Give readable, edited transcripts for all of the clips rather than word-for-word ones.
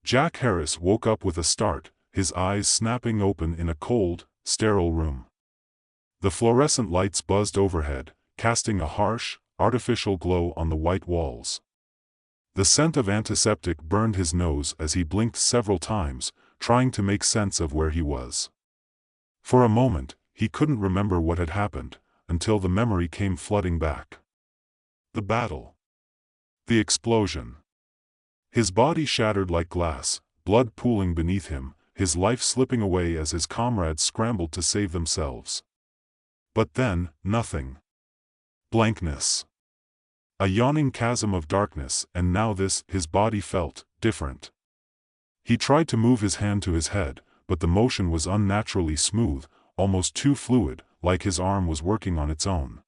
Jack Harris woke up with a start, his eyes snapping open in a cold, sterile room. The fluorescent lights buzzed overhead, casting a harsh, artificial glow on the white walls. The scent of antiseptic burned his nose as he blinked several times, trying to make sense of where he was. For a moment, he couldn't remember what had happened, until the memory came flooding back. The battle. The explosion. His body shattered like glass, blood pooling beneath him, his life slipping away as his comrades scrambled to save themselves. But then, nothing. Blankness. A yawning chasm of darkness, and now this, his body felt different. He tried to move his hand to his head, but the motion was unnaturally smooth, almost too fluid, like his arm was working on its own.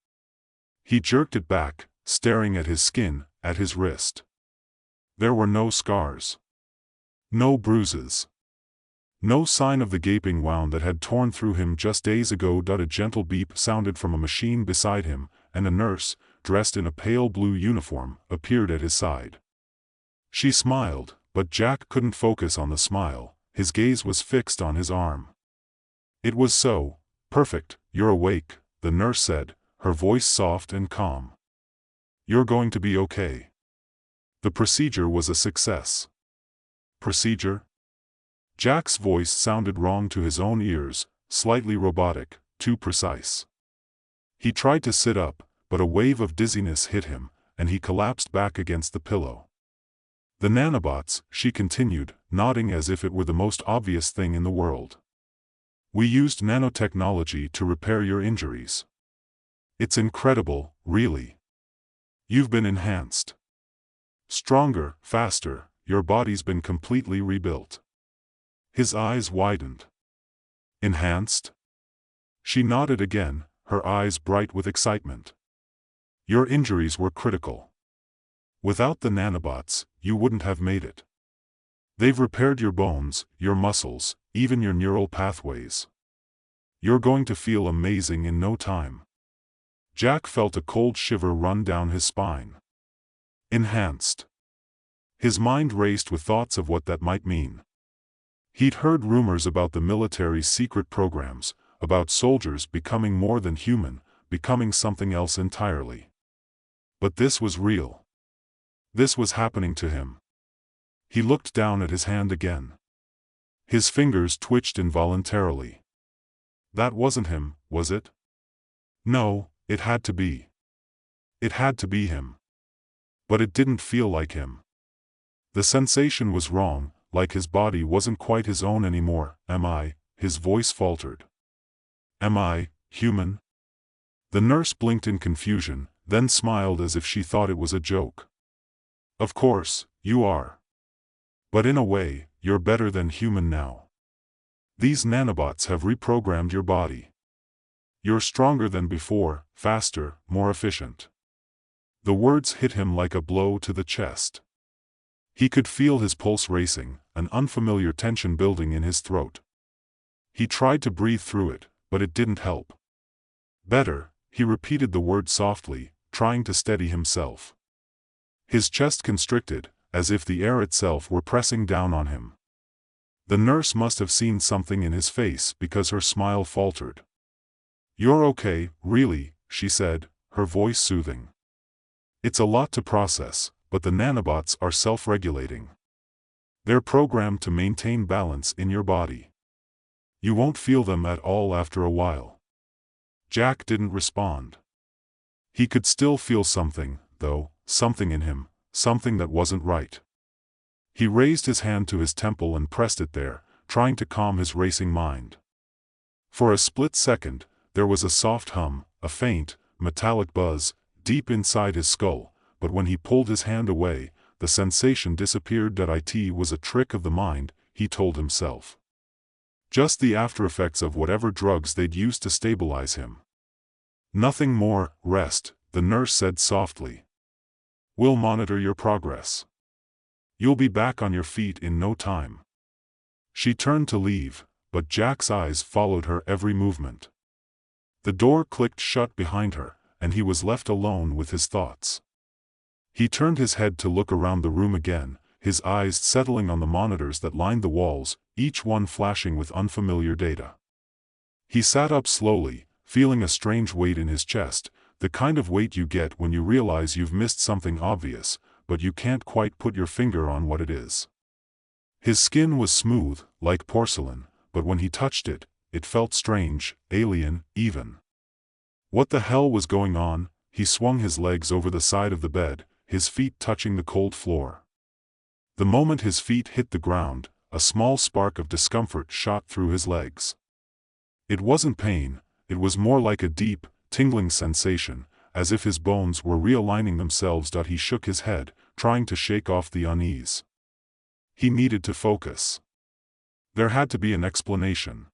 He jerked it back, staring at his skin, at his wrist. There were no scars. No bruises. No sign of the gaping wound that had torn through him just days ago. A gentle beep sounded from a machine beside him, and a nurse, dressed in a pale blue uniform, appeared at his side. She smiled, but Jack couldn't focus on the smile, his gaze was fixed on his arm. "It was so perfect, you're awake," the nurse said, her voice soft and calm. "You're going to be okay. The procedure was a success." Procedure? Jack's voice sounded wrong to his own ears, slightly robotic, too precise. He tried to sit up, but a wave of dizziness hit him, and he collapsed back against the pillow. "The nanobots," she continued, nodding as if it were the most obvious thing in the world. "We used nanotechnology to repair your injuries. It's incredible, really. You've been enhanced. Stronger, faster, your body's been completely rebuilt." His eyes widened. "Enhanced?" She nodded again, her eyes bright with excitement. "Your injuries were critical. Without the nanobots, you wouldn't have made it. They've repaired your bones, your muscles, even your neural pathways. You're going to feel amazing in no time." Jack felt a cold shiver run down his spine. Enhanced. His mind raced with thoughts of what that might mean. He'd heard rumors about the military's secret programs, about soldiers becoming more than human, becoming something else entirely. But this was real. This was happening to him. He looked down at his hand again. His fingers twitched involuntarily. That wasn't him, was it? No, it had to be. It had to be him. But it didn't feel like him. The sensation was wrong, like his body wasn't quite his own anymore. "Am I?" his voice faltered. "Am I human?" The nurse blinked in confusion, then smiled as if she thought it was a joke. "Of course, you are. But in a way, you're better than human now. These nanobots have reprogrammed your body. You're stronger than before, faster, more efficient." The words hit him like a blow to the chest. He could feel his pulse racing, an unfamiliar tension building in his throat. He tried to breathe through it, but it didn't help. "Better," he repeated the word softly, trying to steady himself. His chest constricted, as if the air itself were pressing down on him. The nurse must have seen something in his face because her smile faltered. "You're okay, really," she said, her voice soothing. "It's a lot to process, but the nanobots are self-regulating. They're programmed to maintain balance in your body. You won't feel them at all after a while." Jack didn't respond. He could still feel something, though, something in him, something that wasn't right. He raised his hand to his temple and pressed it there, trying to calm his racing mind. For a split second, there was a soft hum, a faint, metallic buzz, deep inside his skull, but when he pulled his hand away, the sensation disappeared. It was a trick of the mind, he told himself. Just the aftereffects of whatever drugs they'd used to stabilize him. "Nothing more, rest," the nurse said softly. "We'll monitor your progress. You'll be back on your feet in no time." She turned to leave, but Jack's eyes followed her every movement. The door clicked shut behind her, and he was left alone with his thoughts. He turned his head to look around the room again, his eyes settling on the monitors that lined the walls, each one flashing with unfamiliar data. He sat up slowly, feeling a strange weight in his chest, the kind of weight you get when you realize you've missed something obvious, but you can't quite put your finger on what it is. His skin was smooth, like porcelain, but when he touched it, it felt strange, alien, even. What the hell was going on? He swung his legs over the side of the bed, his feet touching the cold floor. The moment his feet hit the ground, a small spark of discomfort shot through his legs. It wasn't pain, it was more like a deep, tingling sensation, as if his bones were realigning themselves. He shook his head, trying to shake off the unease. He needed to focus. There had to be an explanation.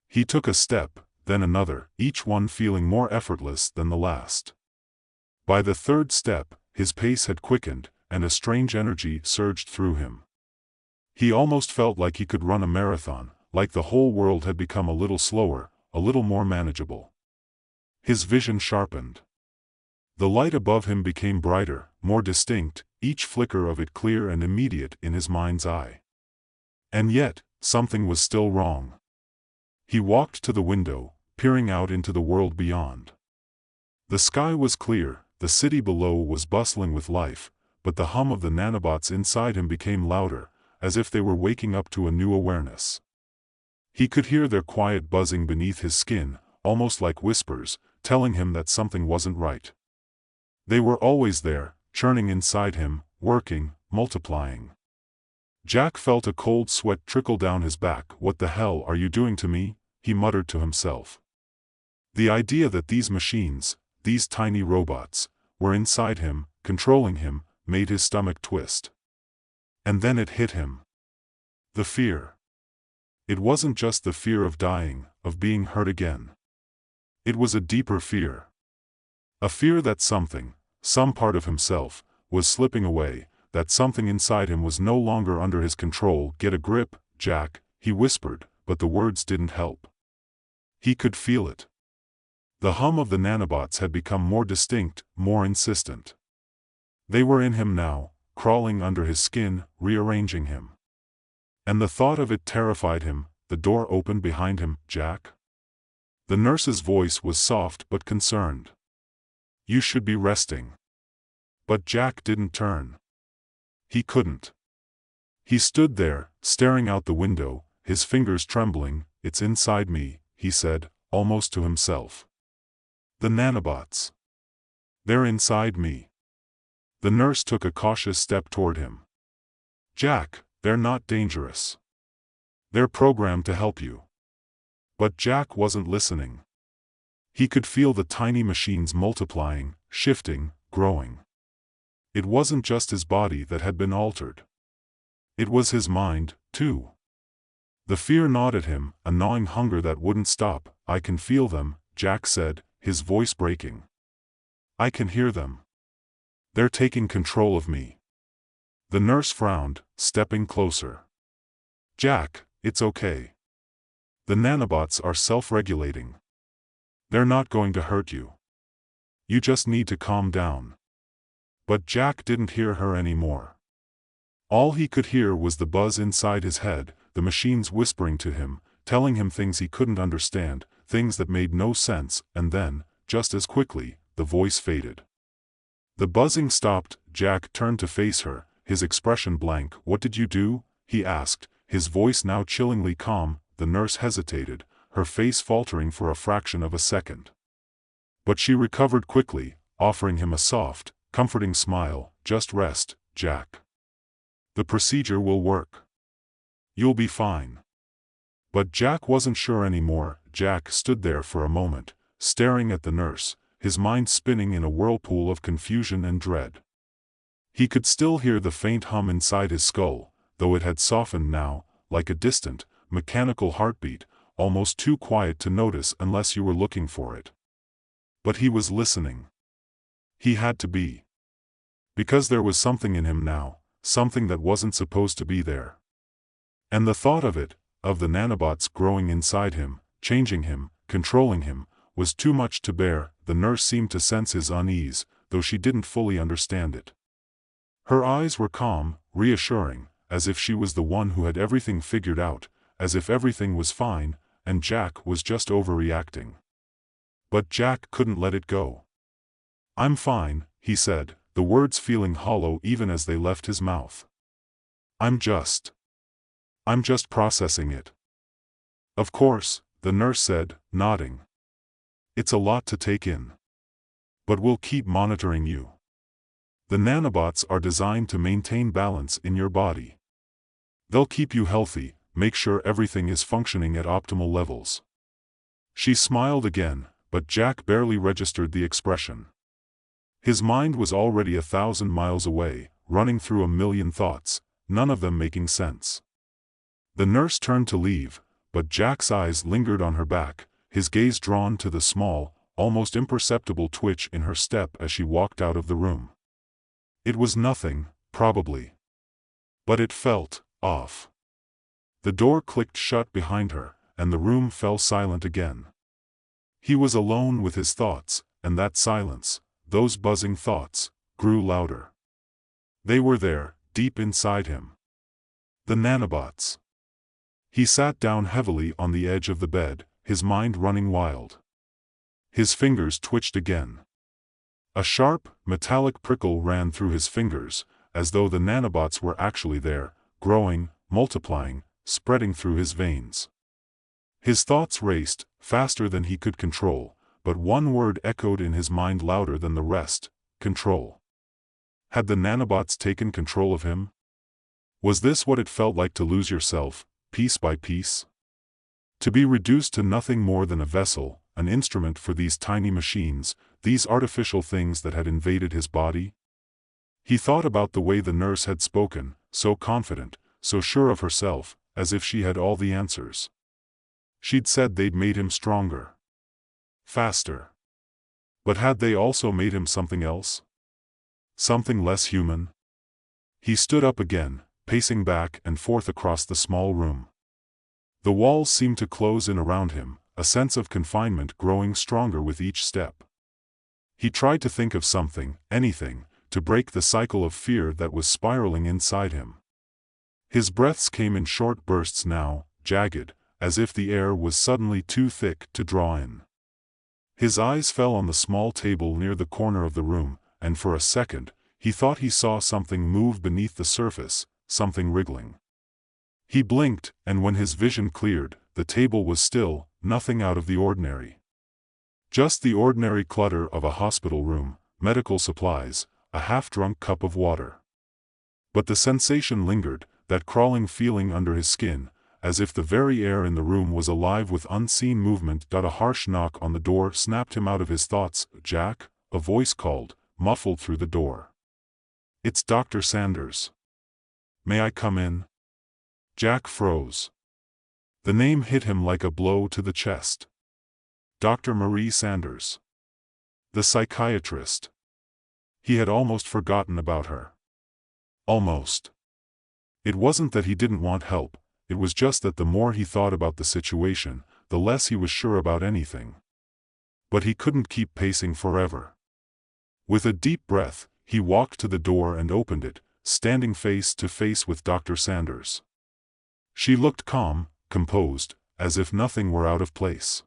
He took a step, then another, each one feeling more effortless than the last. By the third step, his pace had quickened, and a strange energy surged through him. He almost felt like he could run a marathon, like the whole world had become a little slower, a little more manageable. His vision sharpened. The light above him became brighter, more distinct, each flicker of it clear and immediate in his mind's eye. And yet, something was still wrong. He walked to the window, peering out into the world beyond. The sky was clear, the city below was bustling with life, but the hum of the nanobots inside him became louder, as if they were waking up to a new awareness. He could hear their quiet buzzing beneath his skin, almost like whispers, telling him that something wasn't right. They were always there, churning inside him, working, multiplying. Jack felt a cold sweat trickle down his back. "What the hell are you doing to me?" he muttered to himself. The idea that these machines, these tiny robots, were inside him, controlling him, made his stomach twist. And then it hit him. The fear. It wasn't just the fear of dying, of being hurt again. It was a deeper fear. A fear that something, some part of himself, was slipping away, that something inside him was no longer under his control. "Get a grip, Jack," he whispered, but the words didn't help. He could feel it. The hum of the nanobots had become more distinct, more insistent. They were in him now, crawling under his skin, rearranging him. And the thought of it terrified him. The door opened behind him. "Jack?" The nurse's voice was soft but concerned. "You should be resting." But Jack didn't turn. He couldn't. He stood there, staring out the window, his fingers trembling. "It's inside me," he said, almost to himself. "The nanobots. They're inside me." The nurse took a cautious step toward him. "Jack, they're not dangerous. They're programmed to help you." But Jack wasn't listening. He could feel the tiny machines multiplying, shifting, growing. It wasn't just his body that had been altered. It was his mind, too. The fear gnawed at him, a gnawing hunger that wouldn't stop. "I can feel them," Jack said, his voice breaking. "I can hear them. They're taking control of me." The nurse frowned, stepping closer. "Jack, it's okay. The nanobots are self-regulating. They're not going to hurt you. You just need to calm down." But Jack didn't hear her anymore. All he could hear was the buzz inside his head, the machines whispering to him, telling him things he couldn't understand, things that made no sense, and then, just as quickly, the voice faded. The buzzing stopped. Jack turned to face her, his expression blank. "What did you do?" he asked, his voice now chillingly calm. The nurse hesitated, her face faltering for a fraction of a second. But she recovered quickly, offering him a soft, comforting smile. "Just rest, Jack. The procedure will work. You'll be fine." But Jack wasn't sure anymore. Jack stood there for a moment, staring at the nurse, his mind spinning in a whirlpool of confusion and dread. He could still hear the faint hum inside his skull, though it had softened now, like a distant, mechanical heartbeat, almost too quiet to notice unless you were looking for it. But he was listening. He had to be. Because there was something in him now, something that wasn't supposed to be there. And the thought of it, of the nanobots growing inside him, changing him, controlling him, was too much to bear. The nurse seemed to sense his unease, though she didn't fully understand it. Her eyes were calm, reassuring, as if she was the one who had everything figured out, as if everything was fine, and Jack was just overreacting. But Jack couldn't let it go. "I'm fine," he said, the words feeling hollow even as they left his mouth. I'm just processing it." "Of course," the nurse said, nodding. "It's a lot to take in. But we'll keep monitoring you. The nanobots are designed to maintain balance in your body. They'll keep you healthy, make sure everything is functioning at optimal levels." She smiled again, but Jack barely registered the expression. His mind was already 1,000 miles away, running through a million thoughts, none of them making sense. The nurse turned to leave, but Jack's eyes lingered on her back, his gaze drawn to the small, almost imperceptible twitch in her step as she walked out of the room. It was nothing, probably. But it felt off. The door clicked shut behind her, and the room fell silent again. He was alone with his thoughts, and that silence, those buzzing thoughts, grew louder. They were there, deep inside him. The nanobots. He sat down heavily on the edge of the bed, his mind running wild. His fingers twitched again. A sharp, metallic prickle ran through his fingers, as though the nanobots were actually there, growing, multiplying, spreading through his veins. His thoughts raced, faster than he could control, but one word echoed in his mind louder than the rest: control. Had the nanobots taken control of him? Was this what it felt like to lose yourself, piece by piece? To be reduced to nothing more than a vessel, an instrument for these tiny machines, these artificial things that had invaded his body? He thought about the way the nurse had spoken, so confident, so sure of herself, as if she had all the answers. She'd said they'd made him stronger. Faster. But had they also made him something else? Something less human? He stood up again, pacing back and forth across the small room. The walls seemed to close in around him, a sense of confinement growing stronger with each step. He tried to think of something, anything, to break the cycle of fear that was spiraling inside him. His breaths came in short bursts now, jagged, as if the air was suddenly too thick to draw in. His eyes fell on the small table near the corner of the room, and for a second, he thought he saw something move beneath the surface, something wriggling. He blinked, and when his vision cleared, the table was still, nothing out of the ordinary. Just the ordinary clutter of a hospital room, medical supplies, a half-drunk cup of water. But the sensation lingered, that crawling feeling under his skin, as if the very air in the room was alive with unseen movement. A harsh knock on the door snapped him out of his thoughts. "Jack," a voice called, muffled through the door. "It's Dr. Sanders. May I come in?" Jack froze. The name hit him like a blow to the chest. Dr. Marie Sanders. The psychiatrist. He had almost forgotten about her. Almost. It wasn't that he didn't want help, it was just that the more he thought about the situation, the less he was sure about anything. But he couldn't keep pacing forever. With a deep breath, he walked to the door and opened it, standing face to face with Dr. Sanders. She looked calm, composed, as if nothing were out of place.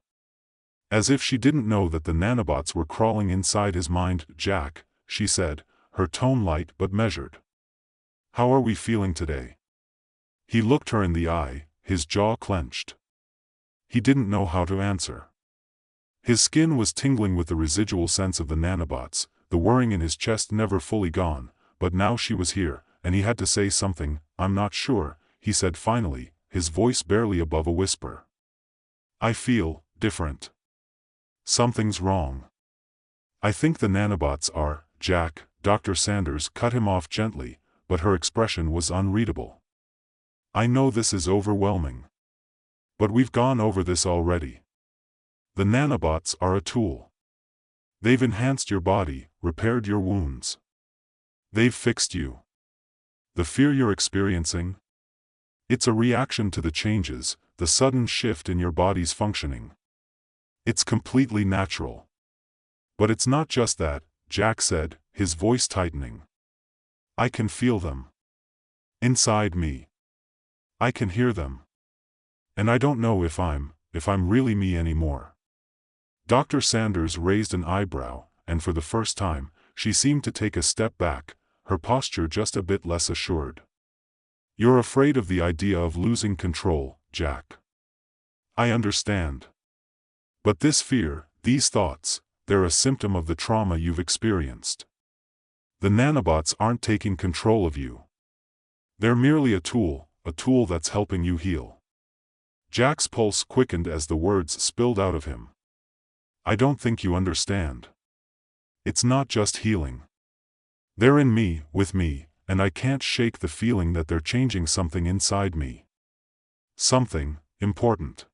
As if she didn't know that the nanobots were crawling inside his mind. "Jack," she said, her tone light but measured. "How are we feeling today?" He looked her in the eye, his jaw clenched. He didn't know how to answer. His skin was tingling with the residual sense of the nanobots, the whirring in his chest never fully gone, but now she was here, and he had to say something. "I'm not sure," he said finally, his voice barely above a whisper. "I feel different. Something's wrong. I think the nanobots are." "Jack," Dr. Sanders cut him off gently, but her expression was unreadable. "I know this is overwhelming. But we've gone over this already. The nanobots are a tool. They've enhanced your body, repaired your wounds. They've fixed you. The fear you're experiencing? It's a reaction to the changes, the sudden shift in your body's functioning. It's completely natural. But it's not just that," Jack said, his voice tightening. I can feel them. Inside me. I can hear them. And I don't know if I'm really me anymore. Dr. Sanders raised an eyebrow, and for the first time, she seemed to take a step back, her posture just a bit less assured. You're afraid of the idea of losing control, Jack. I understand. But this fear, these thoughts, they're a symptom of the trauma you've experienced. The nanobots aren't taking control of you. They're merely a tool that's helping you heal. Jack's pulse quickened as the words spilled out of him. I don't think you understand. It's not just healing. They're in me, with me, and I can't shake the feeling that they're changing something inside me. Something important.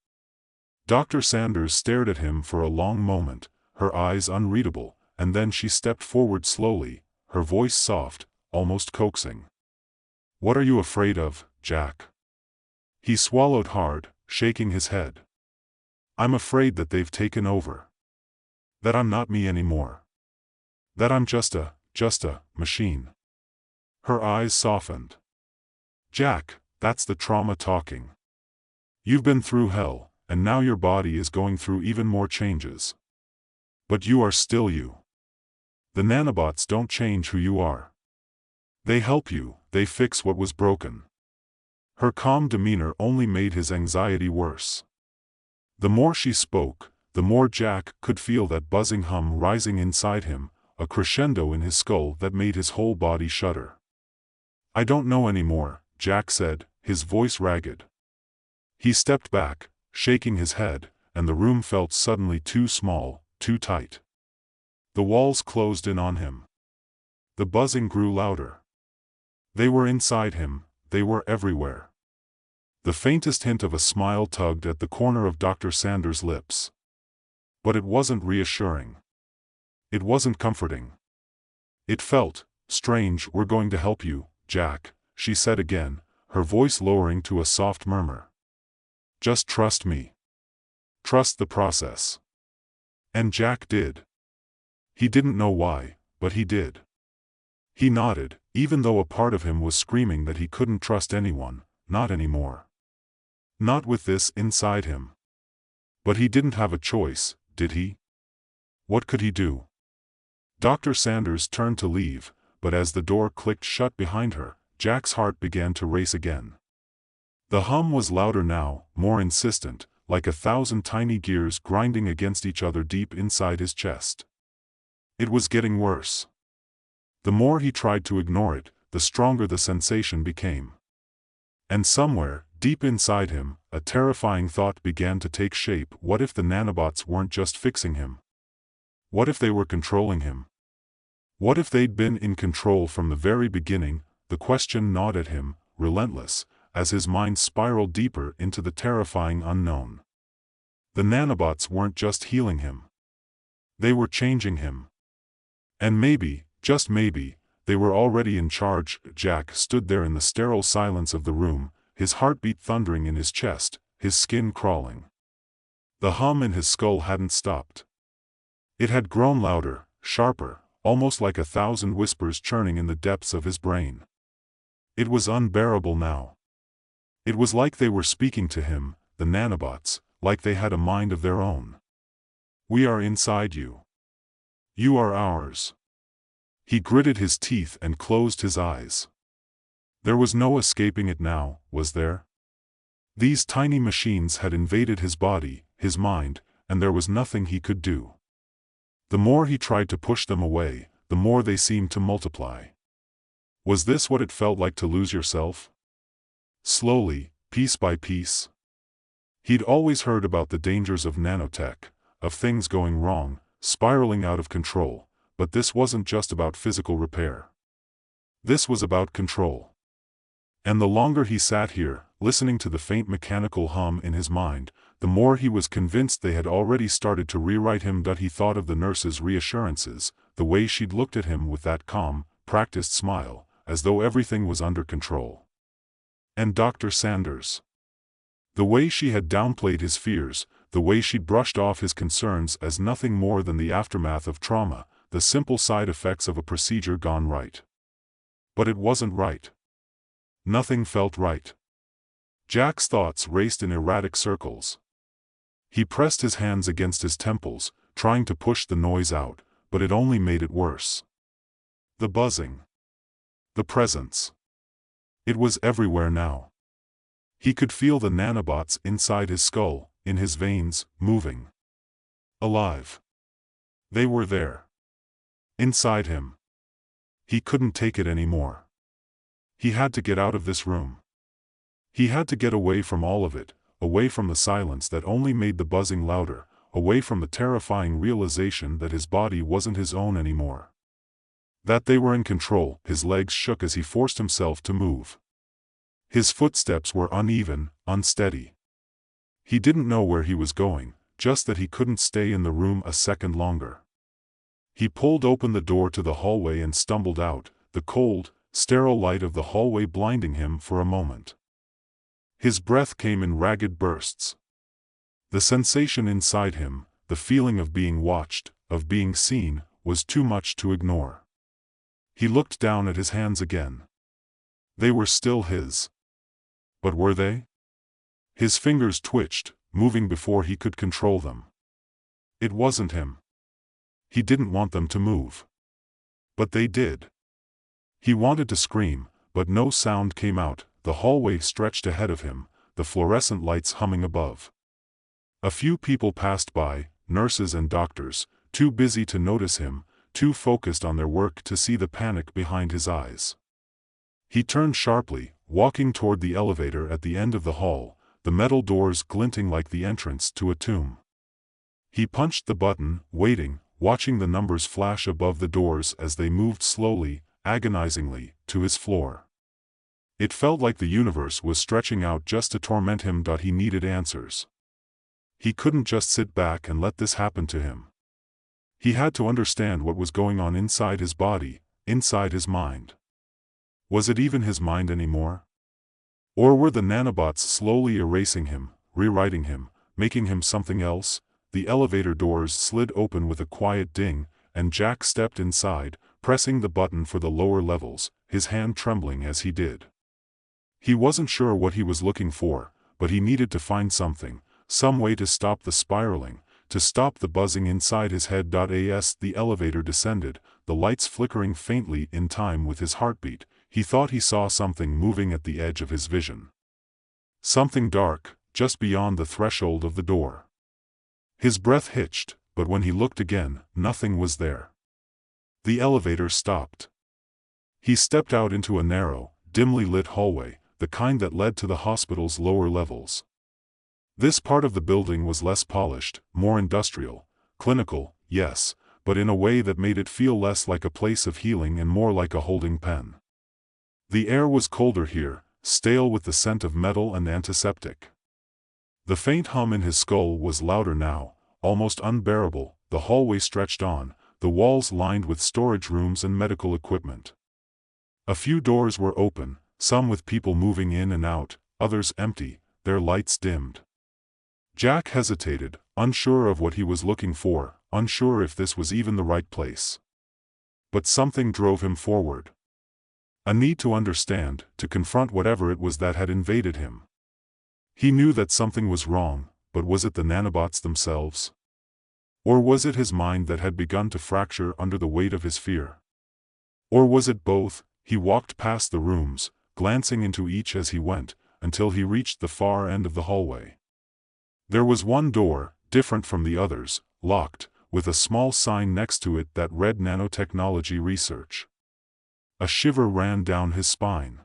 Dr. Sanders stared at him for a long moment, her eyes unreadable, and then she stepped forward slowly, her voice soft, almost coaxing. What are you afraid of, Jack? He swallowed hard, shaking his head. I'm afraid that they've taken over. That I'm not me anymore. That I'm just a machine. Her eyes softened. Jack, that's the trauma talking. You've been through hell, and now your body is going through even more changes. But you are still you. The nanobots don't change who you are. They help you, they fix what was broken. Her calm demeanor only made his anxiety worse. The more she spoke, the more Jack could feel that buzzing hum rising inside him, a crescendo in his skull that made his whole body shudder. I don't know anymore, Jack said, his voice ragged. He stepped back, shaking his head, and the room felt suddenly too small, too tight. The walls closed in on him. The buzzing grew louder. They were inside him, they were everywhere. The faintest hint of a smile tugged at the corner of Dr. Sanders' lips. But it wasn't reassuring. It wasn't comforting. It felt strange. We're going to help you, Jack, she said again, her voice lowering to a soft murmur. Just trust me. Trust the process. And Jack did. He didn't know why, but he did. He nodded, even though a part of him was screaming that he couldn't trust anyone, not anymore. Not with this inside him. But he didn't have a choice, did he? What could he do? Dr. Sanders turned to leave, but as the door clicked shut behind her, Jack's heart began to race again. The hum was louder now, more insistent, like 1,000 tiny gears grinding against each other deep inside his chest. It was getting worse. The more he tried to ignore it, the stronger the sensation became. And somewhere, deep inside him, a terrifying thought began to take shape. What if the nanobots weren't just fixing him? What if they were controlling him? What if they'd been in control from the very beginning? The question gnawed at him, relentless, as his mind spiraled deeper into the terrifying unknown. The nanobots weren't just healing him. They were changing him. And maybe, just maybe, they were already in charge. Jack stood there in the sterile silence of the room, his heartbeat thundering in his chest, his skin crawling. The hum in his skull hadn't stopped. It had grown louder, sharper, almost like 1,000 whispers churning in the depths of his brain. It was unbearable now. It was like they were speaking to him, the nanobots, like they had a mind of their own. We are inside you. You are ours. He gritted his teeth and closed his eyes. There was no escaping it now, was there? These tiny machines had invaded his body, his mind, and there was nothing he could do. The more he tried to push them away, the more they seemed to multiply. Was this what it felt like to lose yourself? Slowly, piece by piece. He'd always heard about the dangers of nanotech, of things going wrong, spiraling out of control, but this wasn't just about physical repair. This was about control. And the longer he sat here, listening to the faint mechanical hum in his mind, the more he was convinced they had already started to rewrite him. He thought of the nurse's reassurances, the way she'd looked at him with that calm, practiced smile, as though everything was under control. And Dr. Sanders. The way she had downplayed his fears, the way she'd brushed off his concerns as nothing more than the aftermath of trauma, the simple side effects of a procedure gone right. But it wasn't right. Nothing felt right. Jack's thoughts raced in erratic circles. He pressed his hands against his temples, trying to push the noise out, but it only made it worse. The buzzing. The presence. It was everywhere now. He could feel the nanobots inside his skull, in his veins, moving. Alive. They were there. Inside him. He couldn't take it anymore. He had to get out of this room. He had to get away from all of it, away from the silence that only made the buzzing louder, away from the terrifying realization that his body wasn't his own anymore. That they were in control. His legs shook as he forced himself to move. His footsteps were uneven, unsteady. He didn't know where he was going, just that he couldn't stay in the room a second longer. He pulled open the door to the hallway and stumbled out, the cold, sterile light of the hallway blinding him for a moment. His breath came in ragged bursts. The sensation inside him, the feeling of being watched, of being seen, was too much to ignore. He looked down at his hands again. They were still his. But were they? His fingers twitched, moving before he could control them. It wasn't him. He didn't want them to move. But they did. He wanted to scream, but no sound came out. The hallway stretched ahead of him, the fluorescent lights humming above. A few people passed by, nurses and doctors, too busy to notice him, too focused on their work to see the panic behind his eyes. He turned sharply, walking toward the elevator at the end of the hall, the metal doors glinting like the entrance to a tomb. He punched the button, waiting, watching the numbers flash above the doors as they moved slowly, agonizingly, to his floor. It felt like the universe was stretching out just to torment him. He needed answers. He couldn't just sit back and let this happen to him. He had to understand what was going on inside his body, inside his mind. Was it even his mind anymore? Or were the nanobots slowly erasing him, rewriting him, making him something else? The elevator doors slid open with a quiet ding, and Jack stepped inside, pressing the button for the lower levels, his hand trembling as he did. He wasn't sure what he was looking for, but he needed to find something, some way to stop the spiraling, to stop the buzzing inside his head. As the elevator descended, the lights flickering faintly in time with his heartbeat, he thought he saw something moving at the edge of his vision. Something dark, just beyond the threshold of the door. His breath hitched, but when he looked again, nothing was there. The elevator stopped. He stepped out into a narrow, dimly lit hallway, the kind that led to the hospital's lower levels. This part of the building was less polished, more industrial, clinical, yes, but in a way that made it feel less like a place of healing and more like a holding pen. The air was colder here, stale with the scent of metal and antiseptic. The faint hum in his skull was louder now, almost unbearable. The hallway stretched on, the walls lined with storage rooms and medical equipment. A few doors were open, some with people moving in and out, others empty, their lights dimmed. Jack hesitated, unsure of what he was looking for, unsure if this was even the right place. But something drove him forward. A need to understand, to confront whatever it was that had invaded him. He knew that something was wrong, but was it the nanobots themselves? Or was it his mind that had begun to fracture under the weight of his fear? Or was it both? He walked past the rooms, glancing into each as he went, until he reached the far end of the hallway. There was one door, different from the others, locked, with a small sign next to it that read Nanotechnology Research. A shiver ran down his spine.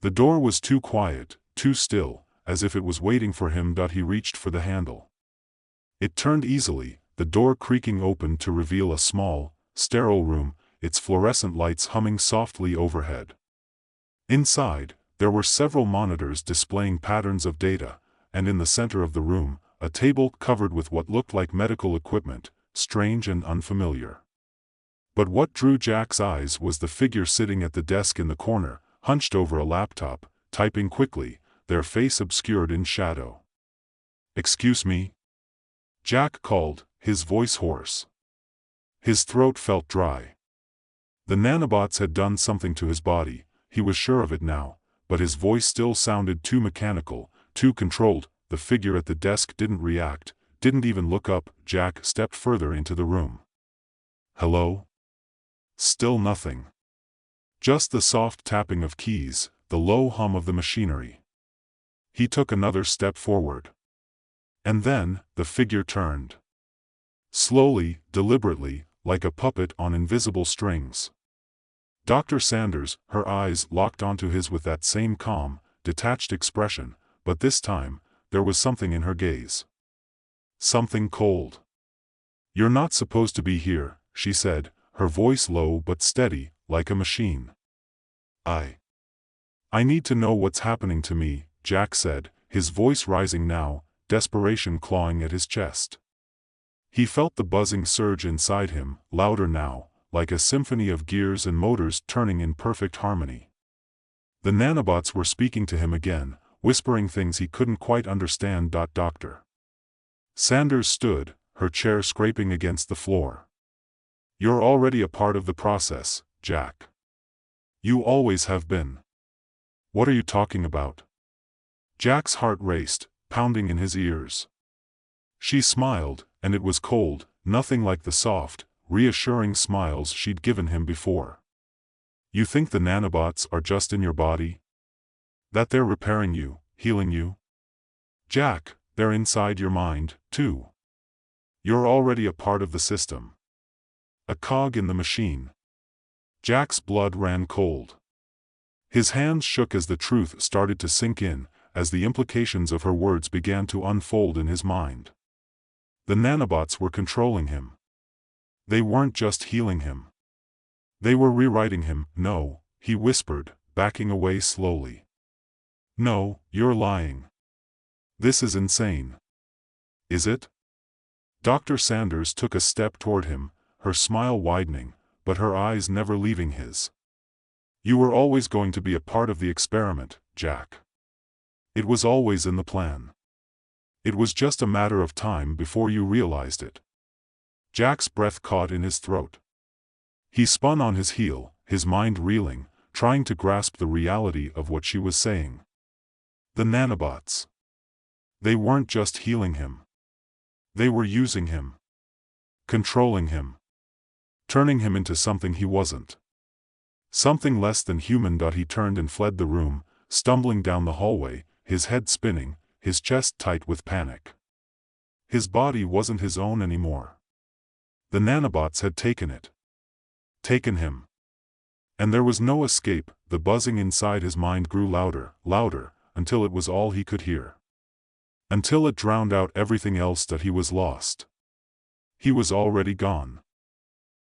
The door was too quiet, too still, as if it was waiting for him. He reached for the handle. It turned easily, the door creaking open to reveal a small, sterile room, its fluorescent lights humming softly overhead. Inside, there were several monitors displaying patterns of data, and in the center of the room, a table covered with what looked like medical equipment, strange and unfamiliar. But what drew Jack's eyes was the figure sitting at the desk in the corner, hunched over a laptop, typing quickly, their face obscured in shadow. "Excuse me?" Jack called, his voice hoarse. His throat felt dry. The nanobots had done something to his body, he was sure of it now, but his voice still sounded too mechanical, too controlled. The figure at the desk didn't react, didn't even look up. Jack stepped further into the room. Hello? Still nothing. Just the soft tapping of keys, the low hum of the machinery. He took another step forward. And then, the figure turned. Slowly, deliberately, like a puppet on invisible strings. Dr. Sanders, her eyes locked onto his with that same calm, detached expression, but this time, there was something in her gaze. Something cold. "You're not supposed to be here," she said, her voice low but steady, like a machine. I need to know what's happening to me," Jack said, his voice rising now, desperation clawing at his chest. He felt the buzzing surge inside him, louder now, like a symphony of gears and motors turning in perfect harmony. The nanobots were speaking to him again, whispering things he couldn't quite understand. Dr. Sanders stood, her chair scraping against the floor. "You're already a part of the process, Jack. You always have been." "What are you talking about?" Jack's heart raced, pounding in his ears. She smiled, and it was cold, nothing like the soft, reassuring smiles she'd given him before. "You think the nanobots are just in your body? That they're repairing you, healing you? Jack, they're inside your mind, too. You're already a part of the system. A cog in the machine." Jack's blood ran cold. His hands shook as the truth started to sink in, as the implications of her words began to unfold in his mind. The nanobots were controlling him. They weren't just healing him. They were rewriting him. "No," he whispered, backing away slowly. "No, you're lying. This is insane." "Is it?" Dr. Sanders took a step toward him, her smile widening, but her eyes never leaving his. "You were always going to be a part of the experiment, Jack. It was always in the plan. It was just a matter of time before you realized it." Jack's breath caught in his throat. He spun on his heel, his mind reeling, trying to grasp the reality of what she was saying. The nanobots. They weren't just healing him. They were using him. Controlling him. Turning him into something he wasn't. Something less than human. He turned and fled the room, stumbling down the hallway, his head spinning, his chest tight with panic. His body wasn't his own anymore. The nanobots had taken it. Taken him. And there was no escape. The buzzing inside his mind grew louder, louder, until it was all he could hear. Until it drowned out everything else. He was lost. He was already gone.